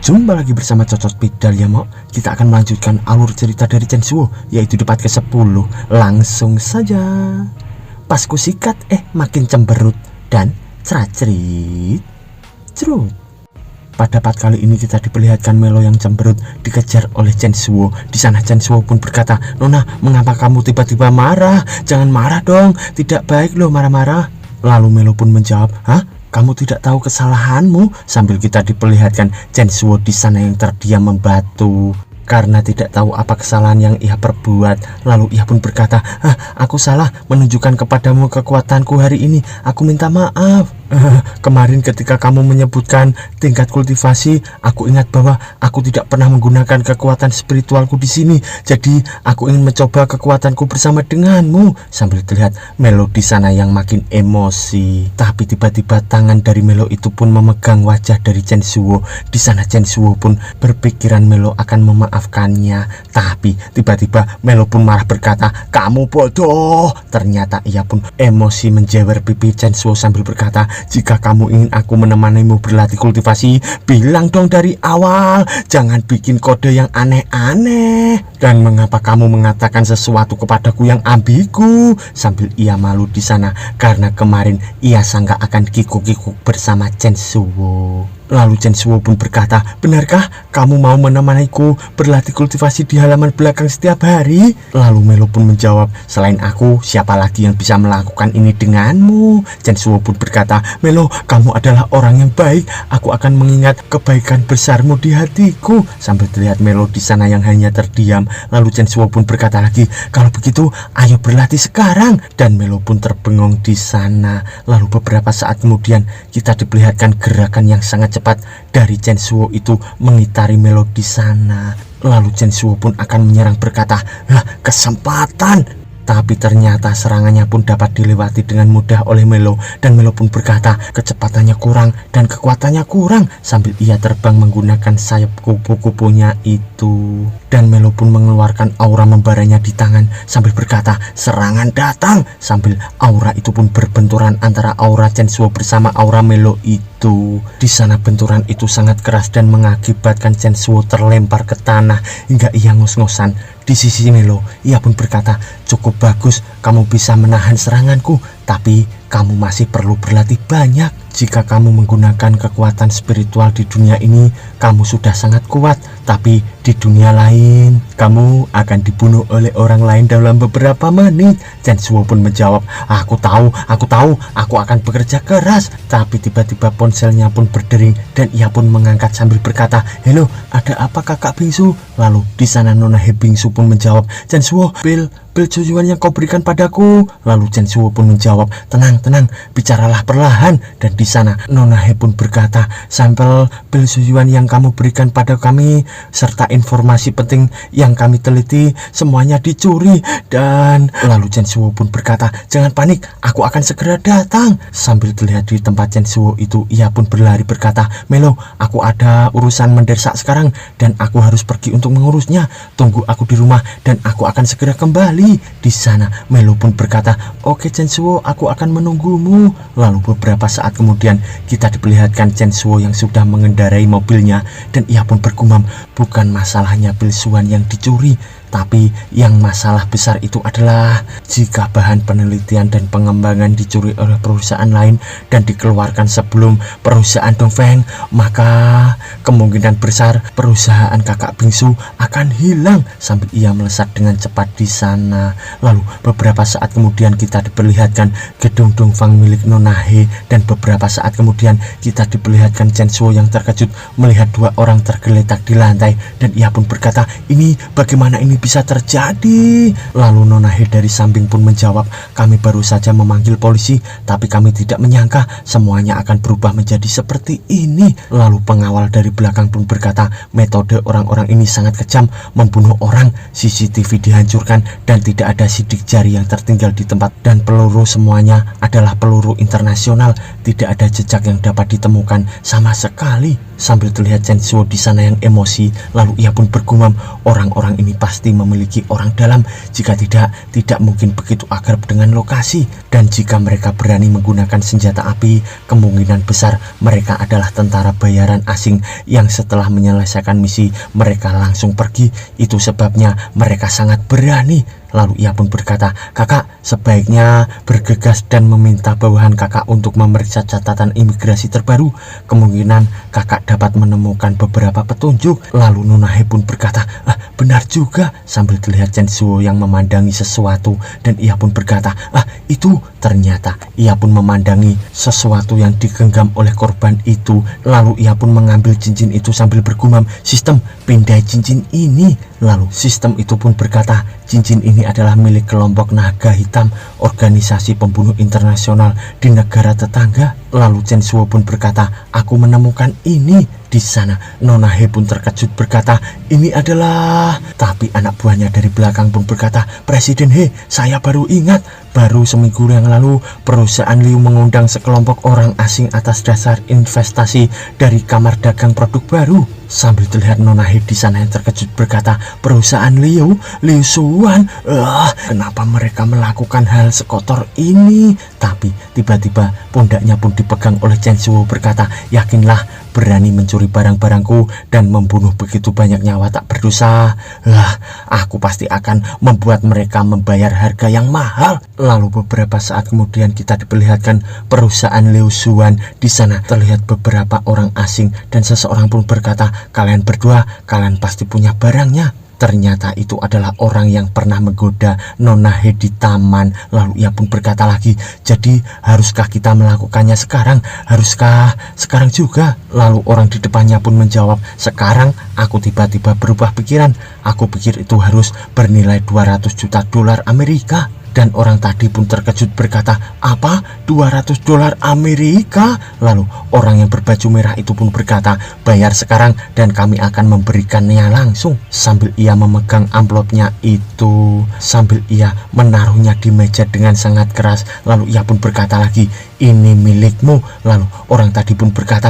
Jumpa lagi bersama Cocot Pidal ya Mok. Kita akan melanjutkan alur cerita dari Chensuo, yaitu di part ke-10. Langsung saja. Pas ku sikat makin cemberut dan cerat-cerit cerut. Pada part kali ini kita diperlihatkan Melo yang cemberut dikejar oleh Chensuo. Di sana Chensuo pun berkata, "Nona, mengapa kamu tiba-tiba marah? Jangan marah dong, tidak baik loh marah-marah." Lalu Melo pun menjawab, "Hah? Kamu tidak tahu kesalahanmu?" Sambil kita diperlihatkan Chensuo di sana yang terdiam membatu karena tidak tahu apa kesalahan yang ia perbuat. Lalu ia pun berkata, "Aku salah menunjukkan kepadamu kekuatanku hari ini. Aku minta maaf. Kemarin ketika kamu menyebutkan tingkat kultivasi, aku ingat bahwa aku tidak pernah menggunakan kekuatan spiritualku di sini. Jadi aku ingin mencoba kekuatanku bersama denganmu." Sambil terlihat Melo di sana yang makin emosi. Tapi tiba-tiba tangan dari Melo itu pun memegang wajah dari Chensuo. Di sana Chensuo pun berpikiran Melo akan memaafkannya. Tapi tiba-tiba Melo pun marah berkata, "Kamu bodoh." Ternyata ia pun emosi menjewer pipi Chensuo sambil berkata, "Jika kamu ingin aku menemanimu berlatih kultivasi, bilang dong dari awal. Jangan bikin kode yang aneh-aneh. Dan mengapa kamu mengatakan sesuatu kepadaku yang ambigu?" Sambil ia malu di sana karena kemarin ia sangka akan kikuk-kikuk bersama Chensuo. Lalu Chensuo pun berkata, "Benarkah kamu mau menemaniku berlatih kultivasi di halaman belakang setiap hari?" Lalu Melo pun menjawab, "Selain aku, siapa lagi yang bisa melakukan ini denganmu?" Chensuo pun berkata, "Melo, kamu adalah orang yang baik. Aku akan mengingat kebaikan besarmu di hatiku." Sambil terlihat Melo di sana yang hanya terdiam. Lalu Chensuo pun berkata lagi, "Kalau begitu, ayo berlatih sekarang." Dan Melo pun terbengong di sana. Lalu beberapa saat kemudian kita diperlihatkan gerakan yang sangat cepat dari Chensuo itu mengitari Melo di sana. Lalu Chensuo pun akan menyerang berkata, "Kesempatan." Tapi ternyata serangannya pun dapat dilewati dengan mudah oleh Melo. Dan Melo pun berkata, "Kecepatannya kurang dan kekuatannya kurang." Sambil ia terbang menggunakan sayap kupu-kupunya itu. Dan Melo pun mengeluarkan aura membaranya di tangan sambil berkata, "Serangan datang." Sambil aura itu pun berbenturan antara aura Chensuo bersama aura Melo itu. Di sana benturan itu sangat keras dan mengakibatkan Chensuo terlempar ke tanah hingga ia ngos-ngosan. Di sisi Melo, ia pun berkata, "Cukup bagus, kamu bisa menahan seranganku, tapi kamu masih perlu berlatih banyak. Jika kamu menggunakan kekuatan spiritual di dunia ini, kamu sudah sangat kuat. Tapi di dunia lain, kamu akan dibunuh oleh orang lain dalam beberapa menit." Chensuo pun menjawab, aku tahu, aku akan bekerja keras." Tapi tiba-tiba ponselnya pun berdering dan ia pun mengangkat sambil berkata, "Halo, ada apa kakak bingsu?" Lalu di sana Nona He Bingsu pun menjawab, "Chensuo, pil tujuan yang kau berikan padaku." Lalu Chensuo pun menjawab, Tenang, bicaralah perlahan." Dan di sana Nona He pun berkata, "Sampel pil tujuan yang kamu berikan pada kami serta informasi penting yang kami teliti semuanya dicuri." Dan lalu Chensuo pun berkata, "Jangan panik, aku akan segera datang." Sambil terlihat di tempat Chensuo itu, ia pun berlari berkata, "Melo, aku ada urusan mendesak sekarang dan aku harus pergi untuk mengurusnya. Tunggu aku di rumah dan aku akan segera kembali." Di sana Melo pun berkata, "Oke Chensuo, aku akan menunggumu." Lalu beberapa saat kemudian kita diperlihatkan Chensuo yang sudah mengendarai mobilnya dan ia pun bergumam, bukan masalahnya pilsuan yang dicuri, tapi yang masalah besar itu adalah jika bahan penelitian dan pengembangan dicuri oleh perusahaan lain dan dikeluarkan sebelum perusahaan Dongfeng, maka kemungkinan besar perusahaan kakak bingsu akan hilang. Sambil ia melesat dengan cepat di sana. Lalu beberapa saat kemudian kita diperlihatkan gedung Dongfeng milik Nona He, dan beberapa saat kemudian kita diperlihatkan Chensuo yang terkejut melihat dua orang tergeletak di lantai dan ia pun berkata, "Ini bagaimana ini bisa terjadi?" Lalu Nona He dari samping pun menjawab, "Kami baru saja memanggil polisi, tapi kami tidak menyangka semuanya akan berubah menjadi seperti ini." Lalu pengawal dari belakang pun berkata, "Metode orang-orang ini sangat kejam, membunuh orang. CCTV dihancurkan dan tidak ada sidik jari yang tertinggal di tempat, dan peluru semuanya adalah peluru internasional. Tidak ada jejak yang dapat ditemukan sama sekali." sambil terlihat Chen Suo di sana yang emosi. Lalu ia pun bergumam, orang-orang ini pasti memiliki orang dalam. Jika tidak mungkin begitu akrab dengan lokasi. Dan jika mereka berani menggunakan senjata api, kemungkinan besar mereka adalah tentara bayaran asing yang setelah menyelesaikan misi mereka langsung pergi. Itu sebabnya mereka sangat berani. Lalu ia pun berkata, kakak sebaiknya bergegas dan meminta bawahan kakak untuk memeriksa catatan imigrasi terbaru. Kemungkinan kakak dapat menemukan beberapa petunjuk. Lalu Nona He pun berkata, benar juga, sambil terlihat Chen Suo yang memandangi sesuatu. Dan ia pun berkata, itu ternyata ia pun memandangi sesuatu yang digenggam oleh korban itu. Lalu ia pun mengambil cincin itu sambil bergumam, sistem pindai cincin ini. Lalu sistem itu pun berkata, cincin ini adalah milik kelompok naga hitam, organisasi pembunuh internasional di negara tetangga. Lalu Chen Suo pun berkata, aku menemukan ini di sana. Nona He pun terkejut berkata, ini adalah... Tapi anak buahnya dari belakang pun berkata, Presiden He, saya baru ingat. Baru seminggu yang lalu, perusahaan Liu mengundang sekelompok orang asing atas dasar investasi dari kamar dagang produk baru. Sambil terlihat Nona He di sana yang terkejut berkata, perusahaan Liu Suan, kenapa mereka melakukan hal sekotor ini? Tapi tiba-tiba pundaknya pun dipegang oleh Chen Suo berkata, yakinlah, berani mencuri barang-barangku dan membunuh begitu banyak nyawa tak berdosa. Aku pasti akan membuat mereka membayar harga yang mahal. Lalu beberapa saat kemudian kita diperlihatkan perusahaan Liu Suan. Di sana terlihat beberapa orang asing dan seseorang pun berkata, kalian berdua, kalian pasti punya barangnya. Ternyata itu adalah orang yang pernah menggoda Nona He di taman. Lalu ia pun berkata lagi, jadi haruskah kita melakukannya sekarang? Haruskah sekarang juga? Lalu orang di depannya pun menjawab, sekarang. Aku tiba-tiba berubah pikiran. Aku pikir itu harus bernilai 200 juta dolar Amerika. Dan orang tadi pun terkejut berkata, apa? 200 dolar Amerika? Lalu orang yang berbaju merah itu pun berkata, bayar sekarang dan kami akan memberikannya langsung. Sambil ia memegang amplopnya itu, sambil ia menaruhnya di meja dengan sangat keras. Lalu ia pun berkata lagi, ini milikmu. Lalu orang tadi pun berkata,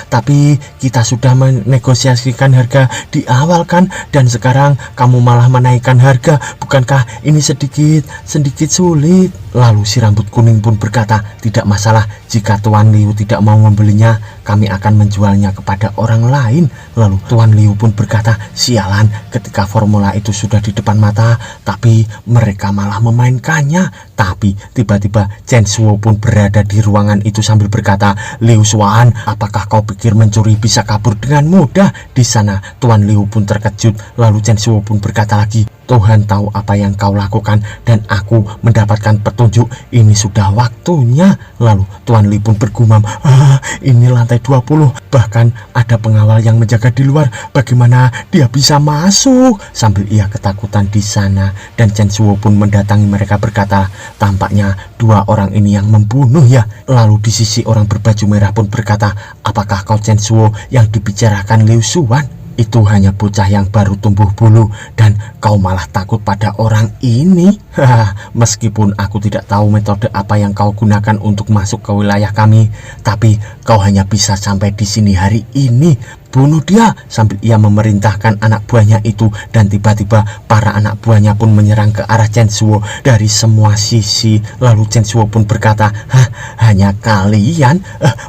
tapi kita sudah menegosiasikan harga di awal kan? Dan sekarang kamu malah menaikkan harga. Bukankah ini sedikit sulit? Lalu si rambut kuning pun berkata, tidak masalah, jika Tuan Liu tidak mau membelinya, kami akan menjualnya kepada orang lain. Lalu Tuan Liu pun berkata, sialan, ketika formula itu sudah di depan mata, tapi mereka malah memainkannya. Tapi tiba-tiba Chen Suo pun berada di ruangan itu sambil berkata, Liu Suan, apakah kau pikir mencuri bisa kabur dengan mudah? Di sana Tuan Liu pun terkejut. Lalu Chen Suo pun berkata lagi, Tuhan tahu apa yang kau lakukan dan aku mendapatkan petunjuk. Ini sudah waktunya. Lalu Tuan Li pun bergumam, ini lantai 20, bahkan ada pengawal yang menjaga di luar. Bagaimana dia bisa masuk? Sambil ia ketakutan di sana. Dan Chen Suo pun mendatangi mereka berkata, tampaknya dua orang ini yang membunuh ya. Lalu di sisi orang berbaju merah pun berkata, apakah kau Chen Suo yang dibicarakan Liu Suan? Itu hanya bocah yang baru tumbuh bulu dan kau malah takut pada orang ini. Meskipun aku tidak tahu metode apa yang kau gunakan untuk masuk ke wilayah kami, tapi kau hanya bisa sampai di sini hari ini. Bunuh dia, sambil ia memerintahkan anak buahnya itu. Dan tiba-tiba para anak buahnya pun menyerang ke arah Chen Suo dari semua sisi. Lalu Chen Suo pun berkata, hanya kalian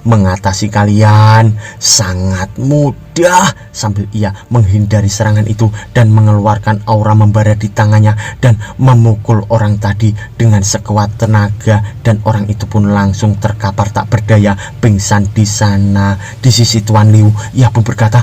mengatasi kalian sangat mudah. Sambil ia menghindari serangan itu dan mengeluarkan aura membara di tangannya dan memukul orang tadi dengan sekuat tenaga. Dan orang itu pun langsung terkapar tak berdaya, pingsan di sana. Di sisi Tuan Liu, ia pun berkata,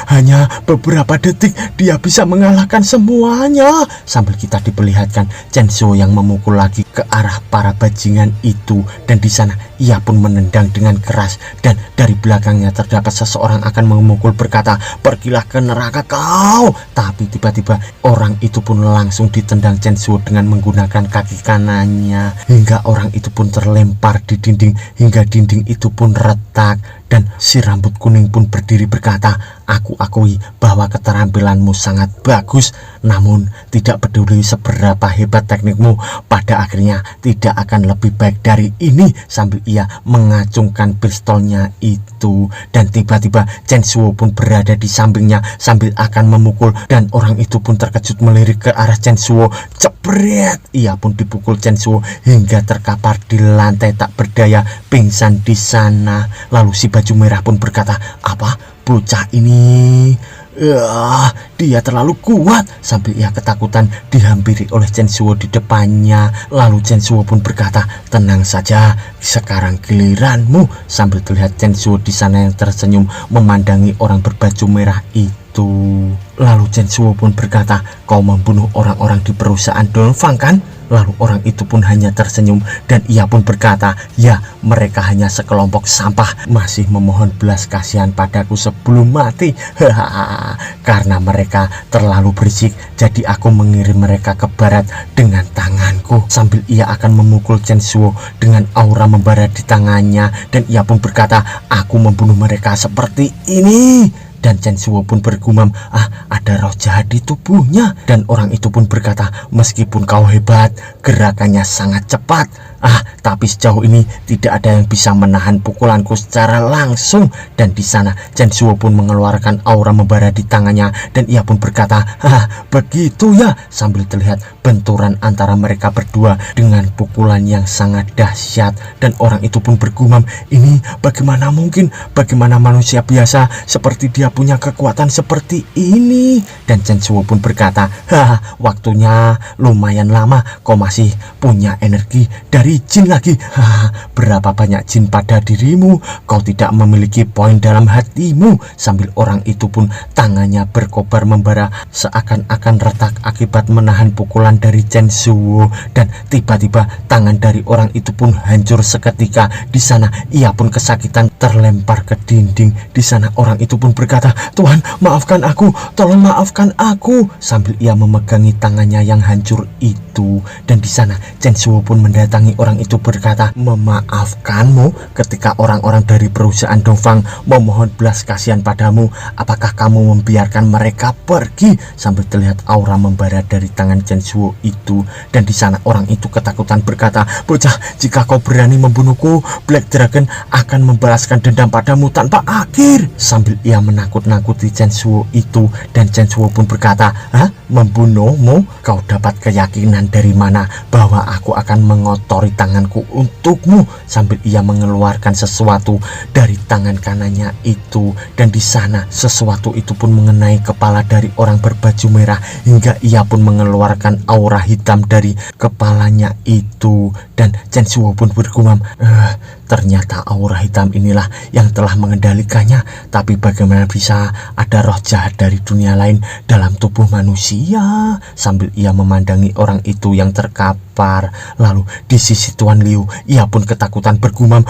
hanya beberapa detik dia bisa mengalahkan semuanya. Sambil kita diperlihatkan Chen Suo yang memukul lagi ke arah para bajingan itu. Dan di sana ia pun menendang dengan keras dan dari belakangnya terdapat seseorang akan memukul berkata, pergilah ke neraka kau. Tapi tiba-tiba orang itu pun langsung ditendang Chen Suo dengan menggunakan kaki kanannya hingga orang itu pun terlempar di dinding hingga dinding itu pun retak. Dan si rambut kuning pun berdiri berkata, aku akui bahwa keterampilanmu sangat bagus, namun tidak peduli seberapa hebat teknikmu, pada akhirnya tidak akan lebih baik dari ini. Sambil ia mengacungkan pistolnya itu. itu. Dan tiba-tiba Chen Suo pun berada di sampingnya sambil akan memukul, dan orang itu pun terkejut melirik ke arah Chen Suo. Cepret, ia pun dipukul Chen Suo hingga terkapar di lantai tak berdaya, pingsan di sana. Lalu si baju merah pun berkata, apa bocah ini? Dia terlalu kuat, sambil ia ketakutan dihampiri oleh Chen Suo di depannya. Lalu Chen Suo pun berkata, tenang saja, sekarang giliranmu, sambil terlihat Chen Suo di sana yang tersenyum memandangi orang berbaju merah itu. Lalu Chen Suo pun berkata, kau membunuh orang-orang di perusahaan Dongfang kan? Lalu orang itu pun hanya tersenyum dan ia pun berkata, ya, mereka hanya sekelompok sampah, masih memohon belas kasihan padaku sebelum mati. Karena mereka terlalu berisik, jadi aku mengirim mereka ke barat dengan tanganku. Sambil ia akan memukul Chen Suo dengan aura membara di tangannya, dan ia pun berkata, aku membunuh mereka seperti ini. Dan Chen Suo pun bergumam, ada roh jahat di tubuhnya. Dan orang itu pun berkata, meskipun kau hebat, gerakannya sangat cepat, tapi sejauh ini tidak ada yang bisa menahan pukulanku secara langsung. Dan di sana Chen Suo pun mengeluarkan aura membara di tangannya, dan ia pun berkata, begitu ya, sambil terlihat benturan antara mereka berdua dengan pukulan yang sangat dahsyat. Dan orang itu pun bergumam, ini bagaimana mungkin, bagaimana manusia biasa seperti dia punya kekuatan seperti ini. Dan Chen Suo pun berkata, waktunya lumayan lama, kau masih punya energi dari jin lagi. Berapa banyak jin pada dirimu, kau tidak memiliki poin dalam hatimu. Sambil orang itu pun tangannya berkobar membara seakan-akan retak akibat menahan pukulan dari Chen Suo. Dan tiba-tiba tangan dari orang itu pun hancur seketika. Di sana ia pun kesakitan terlempar ke dinding. Di sana orang itu pun berkata, Tuhan, maafkan aku, tolong maafkan aku, sambil ia memegangi tangannya yang hancur itu. Dan di sana Chen Suo pun mendatangi orang itu berkata, memaafkanmu ketika orang-orang dari perusahaan Dongfang memohon belas kasihan padamu, apakah kamu membiarkan mereka pergi? Sambil terlihat aura membara dari tangan Chen Suo itu. Dan di sana orang itu ketakutan berkata, bocah, jika kau berani membunuhku, Black Dragon akan membalaskan dendam padamu tanpa akhir. Sambil ia menakut-nakuti Chen Suo itu. Dan Chen Suo pun berkata, membunuhmu? Kau dapat keyakinan dari mana bahwa aku akan mengotori tanganku untukmu? Sambil ia mengeluarkan sesuatu dari tangan kanannya itu. Dan di sana sesuatu itu pun mengenai kepala dari orang berbaju merah, hingga ia pun mengeluarkan aura hitam dari kepalanya itu. Dan Chen Suo pun bergumam, ternyata aura hitam inilah yang telah mengendalikannya. Tapi bagaimana bisa ada roh jahat dari dunia lain dalam tubuh manusia? Sambil ia memandangi orang itu yang terkapar. Lalu di sisi Tuan Liu, ia pun ketakutan bergumam,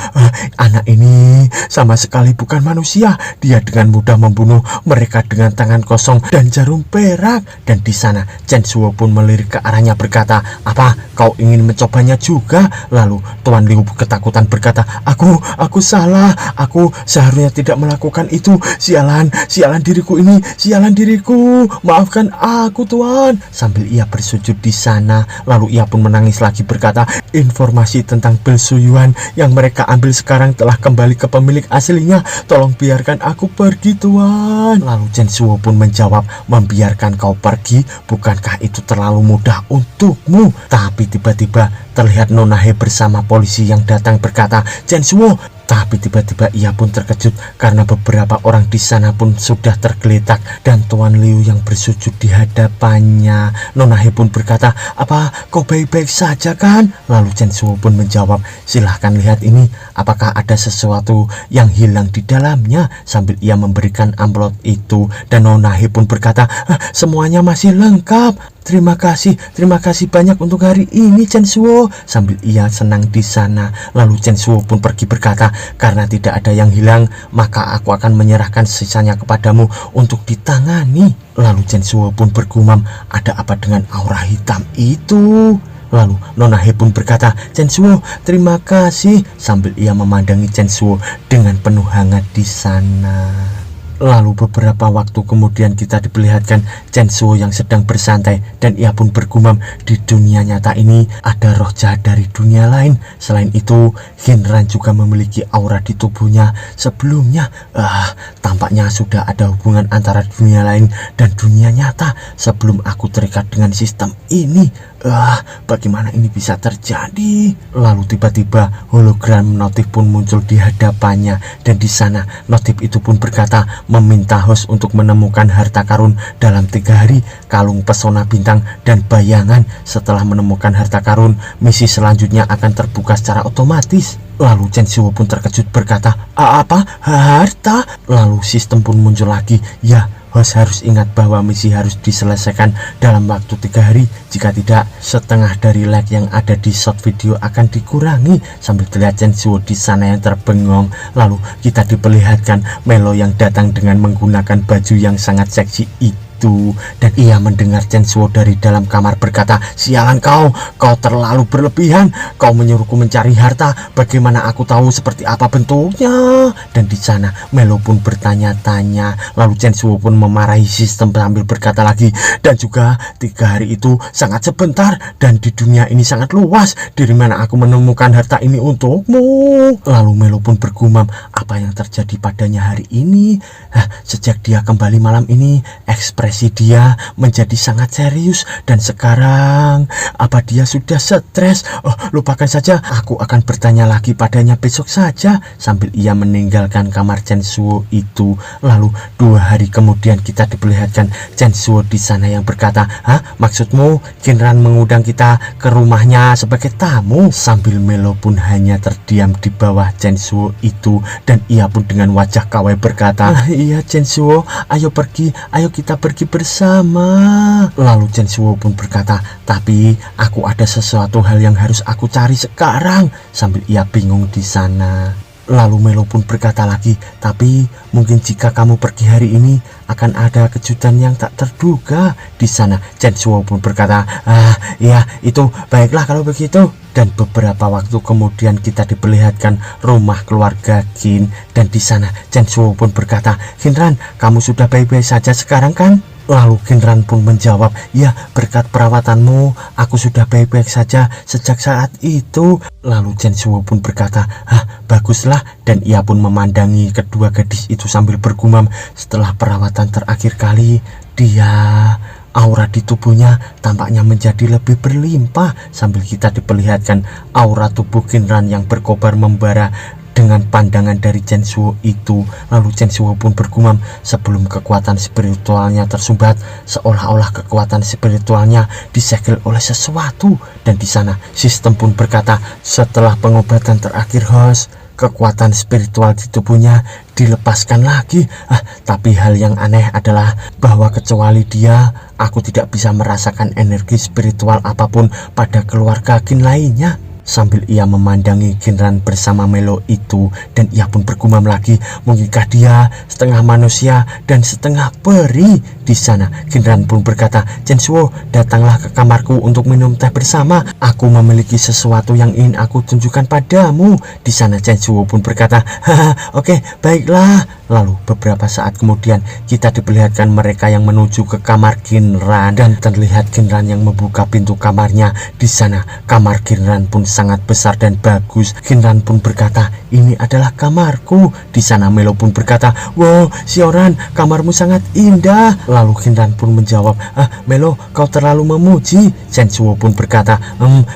anak ini sama sekali bukan manusia. Dia dengan mudah membunuh mereka dengan tangan kosong dan jarum perak. Dan di sana Chen Suo pun melirik ke arahnya berkata, apa kau ingin mencobanya juga? Lalu Tuan Liu ketakutan berkata, aku salah, aku seharusnya tidak melakukan itu. Sialan diriku ini, sialan diriku, maafkan aku Tuan. Sambil ia bersujud di sana. Lalu ia pun menangis lagi berkata, informasi tentang Bel Suyuan yang mereka ambil sekarang telah kembali ke pemilik aslinya, tolong biarkan aku pergi Tuan. Lalu Chen Suo pun menjawab, membiarkan kau pergi, bukankah itu terlalu mudah untukmu? Tapi tiba-tiba terlihat Nona He bersama polisi yang datang berkata, Chen Suo. Tapi tiba-tiba ia pun terkejut karena beberapa orang di sana pun sudah tergeletak dan Tuan Liu yang bersujud di hadapannya. Nona He pun berkata, apa kau baik-baik saja kan? Lalu Chen Suo pun menjawab, silahkan lihat ini, apakah ada sesuatu yang hilang di dalamnya? Sambil ia memberikan amplop itu. Dan Nona He pun berkata, semuanya masih lengkap. Terima kasih banyak untuk hari ini Chen Suo. Sambil ia senang di sana. Lalu Chen Suo pun pergi berkata, karena tidak ada yang hilang, maka aku akan menyerahkan sisanya kepadamu untuk ditangani. Lalu Chen Suo pun bergumam, ada apa dengan aura hitam itu? Lalu Nona He pun berkata, Chen Suo, terima kasih. Sambil ia memandangi Chen Suo dengan penuh hangat di sana. Lalu beberapa waktu kemudian kita diperlihatkan Chen Suo yang sedang bersantai, dan ia pun bergumam, di dunia nyata ini ada roh jahat dari dunia lain. Selain itu, Shinran juga memiliki aura di tubuhnya. Sebelumnya tampaknya sudah ada hubungan antara dunia lain dan dunia nyata sebelum aku terikat dengan sistem ini. Bagaimana ini bisa terjadi? Lalu tiba-tiba hologram notif pun muncul di hadapannya, dan di sana notif itu pun berkata meminta host untuk menemukan harta karun dalam 3 hari, kalung pesona bintang dan bayangan. Setelah menemukan harta karun, misi selanjutnya akan terbuka secara otomatis. Lalu Chen Suo pun terkejut berkata, apa? Harta? Lalu sistem pun muncul lagi. Ya, host harus ingat bahwa misi harus diselesaikan dalam waktu 3 hari. Jika tidak, setengah dari like yang ada di short video akan dikurangi. Sambil terlihat Chen Suo di sana yang terbengong. Lalu kita diperlihatkan Melo yang datang dengan menggunakan baju yang sangat seksi itu. Dan ia mendengar Chen Suo dari dalam kamar berkata, sialan kau terlalu berlebihan. Kau menyuruhku mencari harta, bagaimana aku tahu seperti apa bentuknya? Dan di sana Melo pun bertanya-tanya. Lalu Chen Suo pun memarahi sistem sambil berkata lagi, dan juga 3 hari itu sangat sebentar, dan di dunia ini sangat luas. Dari mana aku menemukan harta ini untukmu? Lalu Melo pun bergumam, apa yang terjadi padanya hari ini? Sejak dia kembali malam ini, ekspresi dia menjadi sangat serius, dan sekarang apa dia sudah stres? Lupakan saja, aku akan bertanya lagi padanya besok saja. Sambil ia meninggalkan kamar Chen Suo itu. Lalu 2 hari kemudian kita diperlihatkan Chen Suo di sana yang berkata, maksudmu Shinran mengundang kita ke rumahnya sebagai tamu? Sambil Melo pun hanya terdiam di bawah Chen Suo itu, dan ia pun dengan wajah kawai berkata, iya Chen Suo, ayo kita pergi bersama. Lalu Chen Suo pun berkata, tapi aku ada sesuatu hal yang harus aku cari sekarang. Sambil ia bingung di sana. Lalu Melo pun berkata lagi, tapi mungkin jika kamu pergi hari ini akan ada kejutan yang tak terduga. Di sana Chen Suo pun berkata, ya itu baiklah kalau begitu. Dan beberapa waktu kemudian kita diperlihatkan rumah keluarga Qin, dan di sana Chen Suo pun berkata, Shinran, kamu sudah baik-baik saja sekarang kan? Lalu Shinran pun menjawab, ya berkat perawatanmu aku sudah baik-baik saja sejak saat itu. Lalu Chen Suo pun berkata, baguslah, dan ia pun memandangi kedua gadis itu sambil bergumam, setelah perawatan terakhir kali, aura di tubuhnya tampaknya menjadi lebih berlimpah. Sambil kita diperlihatkan aura tubuh Shinran yang berkobar membara dengan pandangan dari Chen Suo itu. Lalu Chen Suo pun bergumam, sebelum kekuatan spiritualnya tersumbat, seolah-olah kekuatan spiritualnya disegel oleh sesuatu. Dan di sana sistem pun berkata, setelah pengobatan terakhir host, kekuatan spiritual di tubuhnya dilepaskan lagi. Tapi hal yang aneh adalah bahwa kecuali dia, aku tidak bisa merasakan energi spiritual apapun pada keluarga Qin lainnya. Sambil ia memandangi Shinran bersama Melo itu, dan ia pun bergumam lagi, mungkinkah dia setengah manusia dan setengah peri? Di sana Shinran pun berkata, Chen Suo, datanglah ke kamarku untuk minum teh bersama. Aku memiliki sesuatu yang ingin aku tunjukkan padamu. Di sana Chen Suo pun berkata, oke, baiklah. Lalu beberapa saat kemudian kita diperlihatkan mereka yang menuju ke kamar Shinran, dan terlihat Shinran yang membuka pintu kamarnya. Di sana kamar Shinran pun sangat besar dan bagus. Shinran pun berkata, ini adalah kamarku. Di sana Melo pun berkata, wow, Sioran, kamarmu sangat indah. Lalu Shinran pun menjawab, Melo, kau terlalu memuji. Chen Suo pun berkata,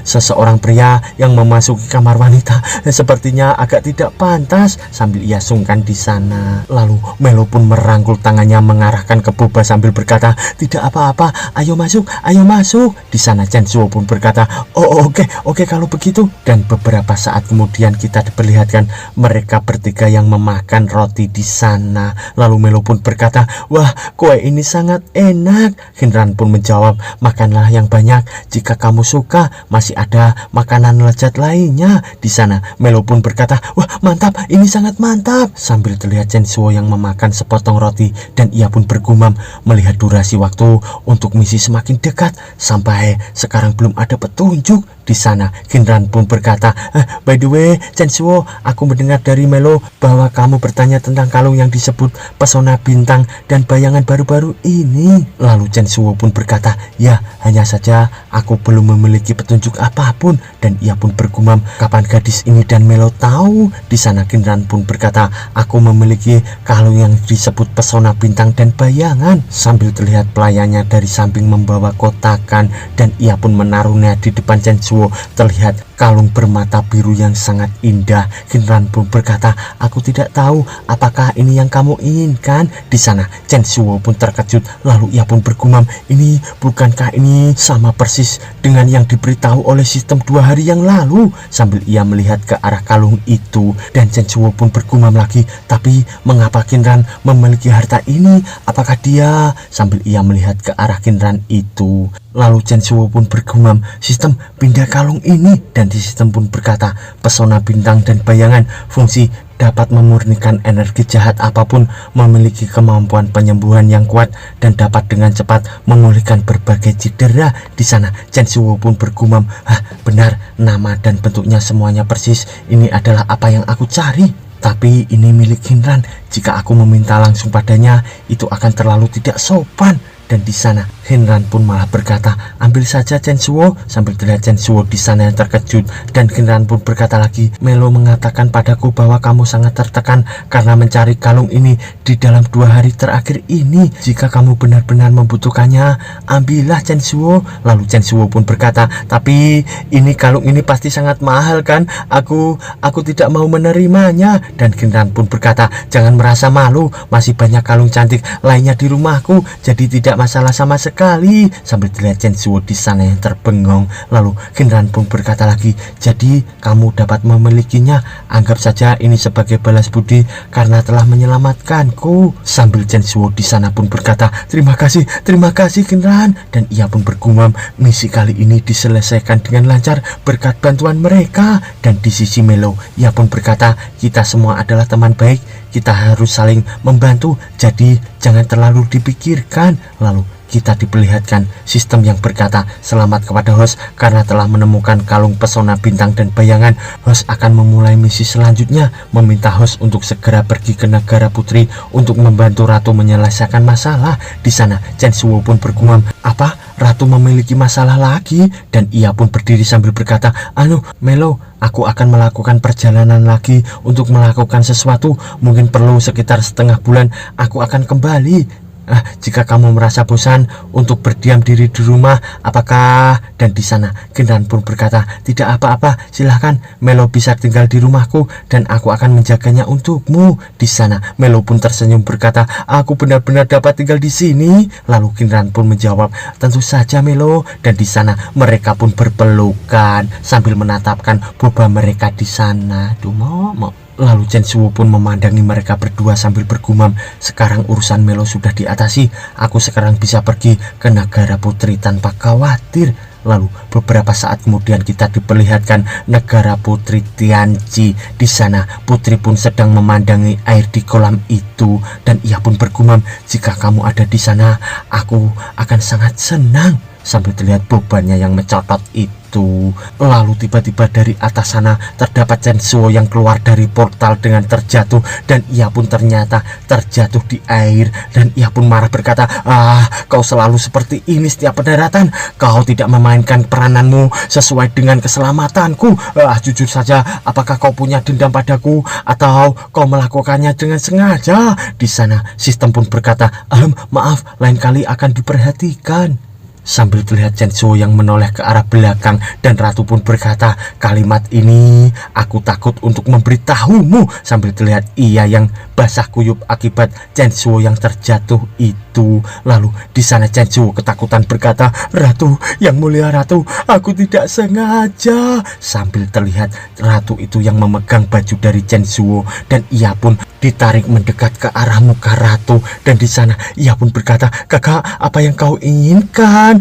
seseorang pria yang memasuki kamar wanita sepertinya agak tidak pantas. Sambil ia sungkan di sana. Lalu Melo pun merangkul tangannya mengarahkan ke Boba sambil berkata, tidak apa-apa, ayo masuk, ayo masuk. Di sana Chen Suo pun berkata, oke kalau begitu. Dan beberapa saat kemudian kita diperlihatkan mereka bertiga yang memakan roti di sana. Lalu Melo pun berkata, wah, kue ini sangat enak. Shinran pun menjawab, makanlah yang banyak, jika kamu suka masih ada makanan lezat lainnya. Di sana Melo pun berkata, wah, mantap, ini sangat mantap. Sambil terlihat Chen Suo yang memakan sepotong roti, dan ia pun bergumam, melihat durasi waktu untuk misi semakin dekat, sampai sekarang belum ada petunjuk. Di sana Kinran pun berkata, by the way Chen Suo, aku mendengar dari Melo bahwa kamu bertanya tentang kalung yang disebut pesona bintang dan bayangan baru-baru ini. Lalu Chen Suo pun berkata, ya hanya saja aku belum memiliki petunjuk apapun. Dan ia pun bergumam, kapan gadis ini dan Melo tahu? Di sana Kinran pun berkata, aku memiliki kalung yang disebut pesona bintang dan bayangan. Sambil terlihat pelayannya dari samping membawa kotakan dan ia pun menaruhnya di depan Chen Suo. Terlihat kalung bermata biru yang sangat indah. Kinran pun berkata, aku tidak tahu apakah ini yang kamu inginkan. Di sana Chen Suo pun terkejut, lalu ia pun bergumam, ini bukankah ini sama persis dengan yang diberitahu oleh sistem 2 hari yang lalu? Sambil ia melihat ke arah kalung itu, dan Chen Suo pun bergumam lagi, tapi mengapa Kinran memiliki harta ini? Apakah dia? Sambil ia melihat ke arah Kinran itu, lalu Chen Suo pun bergumam, sistem pindah kalung ini. Dan di sistem pun berkata, pesona bintang dan bayangan fungsi dapat memurnikan energi jahat apapun, memiliki kemampuan penyembuhan yang kuat dan dapat dengan cepat memulihkan berbagai cedera. Di sana Chen Suo pun bergumam, benar, nama dan bentuknya semuanya persis. Ini adalah apa yang aku cari. Tapi ini milik Kinran. Jika aku meminta langsung padanya, itu akan terlalu tidak sopan. Dan di sana Kinran pun malah berkata, ambil saja Chen Suo. Sambil terlihat Chen Suo di sana yang terkejut, dan Kinran pun berkata lagi, Melo mengatakan padaku bahwa kamu sangat tertekan karena mencari kalung ini di dalam 2 hari terakhir ini. Jika kamu benar-benar membutuhkannya, ambillah Chen Suo. Lalu Chen Suo pun berkata, tapi ini kalung ini pasti sangat mahal kan? Aku tidak mau menerimanya. Dan Kinran pun berkata, jangan merasa malu, masih banyak kalung cantik lainnya di rumahku, jadi tidak masalah sama sekali. Sambil terlihat Chen Suo di sana yang terbengong. Lalu Kinran pun berkata lagi, jadi kamu dapat memilikinya. Anggap saja ini sebagai balas budi karena telah menyelamatkanku. Sambil Chen Suo di sana pun berkata, terima kasih Kinran. Dan ia pun bergumam, misi kali ini diselesaikan dengan lancar berkat bantuan mereka. Dan di sisi Melo, ia pun berkata, kita semua adalah teman baik, kita harus saling membantu, jadi jangan terlalu dipikirkan. Lalu kita diperlihatkan sistem yang berkata, selamat kepada host karena telah menemukan kalung pesona bintang dan bayangan. Host akan memulai misi selanjutnya, meminta host untuk segera pergi ke negara putri untuk membantu ratu menyelesaikan masalah. Di sana Chen Suo pun bergumam, apa? Ratu memiliki masalah lagi? Dan ia pun berdiri sambil berkata, Melo, aku akan melakukan perjalanan lagi untuk melakukan sesuatu, mungkin perlu sekitar setengah bulan, aku akan kembali. Jika kamu merasa bosan untuk berdiam diri di rumah, apakah? Dan di sana Kinran pun berkata, tidak apa-apa, silahkan, Melo bisa tinggal di rumahku dan aku akan menjaganya untukmu. Di sana Melo pun tersenyum berkata, aku benar-benar dapat tinggal di sini. Lalu Kinran pun menjawab, tentu saja Melo. Dan di sana mereka pun berpelukan sambil menatapkan boba mereka di sana. Lalu Chen Suo pun memandangi mereka berdua sambil bergumam, sekarang urusan Melo sudah diatasi, aku sekarang bisa pergi ke negara putri tanpa khawatir. Lalu beberapa saat kemudian kita diperlihatkan negara putri Tianqi. Di sana putri pun sedang memandangi air di kolam itu, dan ia pun bergumam, jika kamu ada di sana, aku akan sangat senang. Sambil terlihat bebannya yang mencotot itu. Lalu tiba-tiba dari atas sana terdapat Chen Suo yang keluar dari portal dengan terjatuh, dan ia pun ternyata terjatuh di air. Dan ia pun marah berkata, kau selalu seperti ini setiap pendaratan, kau tidak memainkan perananmu sesuai dengan keselamatanku. Jujur saja, apakah kau punya dendam padaku atau kau melakukannya dengan sengaja? Di sana sistem pun berkata, maaf, lain kali akan diperhatikan. Sambil terlihat Chen Suo yang menoleh ke arah belakang, dan ratu pun berkata, kalimat ini aku takut untuk memberitahumu. Sambil terlihat ia yang basah kuyup akibat Chen Suo yang terjatuh itu. Lalu di sana Chen Suo ketakutan berkata, ratu, yang mulia ratu, aku tidak sengaja. Sambil terlihat ratu itu yang memegang baju dari Chen Suo, dan ia pun ditarik mendekat ke arah muka ratu. Dan di sana ia pun berkata, kakak, apa yang kau inginkan?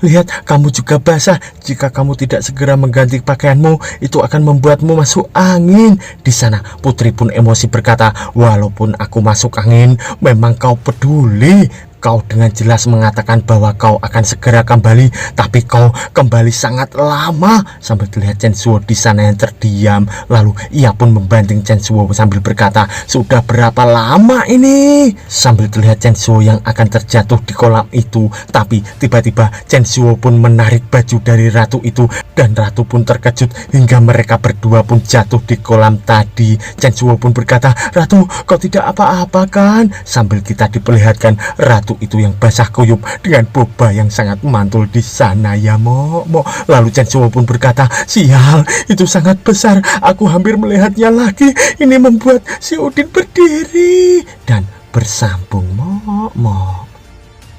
Lihat, kamu juga basah. Jika kamu tidak segera mengganti pakaianmu, itu akan membuatmu masuk angin. Di sana putri pun emosi berkata, walaupun aku masuk angin, memang kau peduli. Kau dengan jelas mengatakan bahwa kau akan segera kembali, tapi kau kembali sangat lama. Sambil terlihat Chen Shuo di sana yang terdiam. Lalu ia pun membanting Chen Shuo sambil berkata, sudah berapa lama ini? Sambil terlihat Chen Shuo yang akan terjatuh di kolam itu. Tapi tiba-tiba Chen Shuo pun menarik baju dari ratu itu, dan ratu pun terkejut hingga mereka berdua pun jatuh di kolam tadi. Chen Shuo pun berkata, ratu, kau tidak apa-apa kan? Sambil kita diperlihatkan ratu itu yang basah kuyup dengan boba yang sangat mantul di sana ya Mo. Lalu Chen Shuo pun berkata, sial, itu sangat besar, aku hampir melihatnya lagi, ini membuat si Udin berdiri dan bersambung Mo.